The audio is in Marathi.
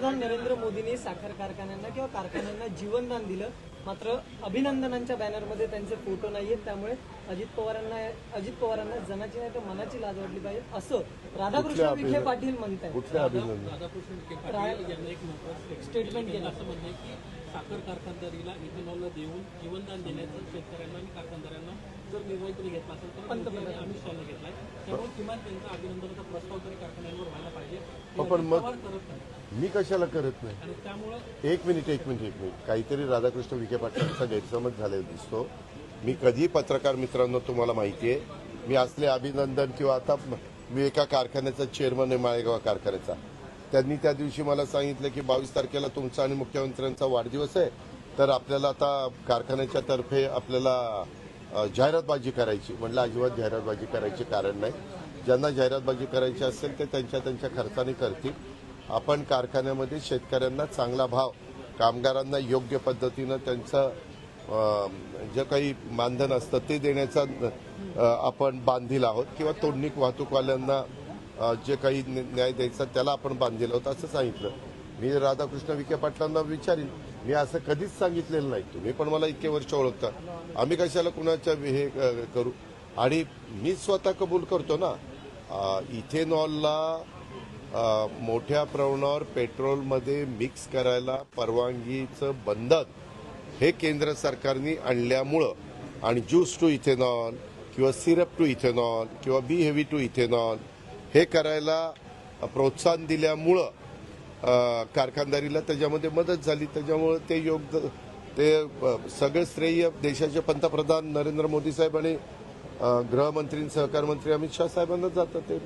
पंतप्रधान नरेंद्र मोदींनी साखर कारखान्यांना किंवा कारखान्यांना जीवनदान दिलं, मात्र अभिनंदनांच्या बॅनरमध्ये त्यांचे फोटो नाहीयेत. त्यामुळे अजित पवारांना जनाची नाही तर मनाची लाज वाटली पाहिजे असं राधाकृष्ण विखे पाटील म्हणतात. राधाकृष्ण विखे पाटील यांनी एक महत्त्वाचं स्टेटमेंट केलं. असं म्हणणं आहे की साखर कारखानदारीला इथेनॉलला देऊन जीवनदान देण्याचं शेतकऱ्यांना आणि कारखानदारांना जर निर्णय तरी घेतला असेल तर पंतप्रधान अमित शहाने घेतलाय. त्यामुळे किमान त्यांचा अभिनंदनाचा प्रस्ताव तरी कारखान्यांवर व्हायला पाहिजे. पण मग करत नाही. मी कशाला करत नाही. आणि त्यामुळे एक मिनिट काहीतरी राधाकृष्ण विखे पाटलांचा गैरसमज झालेला दिसतो. मी कधी पत्रकार मित्रांनो तुम्हाला माहिती आहे, मी असले अभिनंदन किंवा आता मी एका कारखान्याचा चेअरमन आहे माळेगाव कारखान्याचा. त्यांनी त्या दिवशी मला सांगितलं की 22 तारखेला तुमचा आणि मुख्यमंत्र्यांचा वाढदिवस आहे, तर आपल्याला आता कारखान्याच्या तर्फे आपल्याला जाहिरातबाजी करायची. म्हटलं अजिबात जाहिरातबाजी करायची कारण नाही. ज्यांना जाहिरातबाजी करायची असेल ते त्यांच्या खर्चाने करतील. आपण कारखान्यामध्ये शेतकऱ्यांना चांगला भाव, कामगारांना योग्य पद्धतीनं त्यांचं जे काही मानधन असतं ते देण्याचा आपण बांधील आहोत, किंवा तोडणी वाहतूकवाल्यांना जे काही न्याय द्यायचा त्याला आपण बांधील आहोत असं सांगितलं. मी राधाकृष्ण विखे पाटलांना विचारीन. मी असं कधीच सांगितलेलं नाही. तुम्ही पण मला इतके वर्ष ओळखता, आम्ही कशाला कुणाच्या हे करू. आणि मी स्वतः कबूल करतो ना, इथेनॉलला मोठ्या प्रमाणावर पेट्रोलमध्ये मिक्स करायला परवानगीचं बंधन हे केंद्र सरकारने आणल्यामुळं, आणि ज्यूस टू इथेनॉल किंवा सिरप टू इथेनॉल किंवा बी हेवी टू इथेनॉल हे करायला प्रोत्साहन दिल्यामुळं कारखानदारीला त्याच्यामध्ये मदत झाली. त्याच्यामुळं ते सगळं श्रेय देशाचे पंतप्रधान नरेंद्र मोदी साहेब आणि गृहमंत्री सहकार मंत्री अमित शहा साहेबांना जातं. ते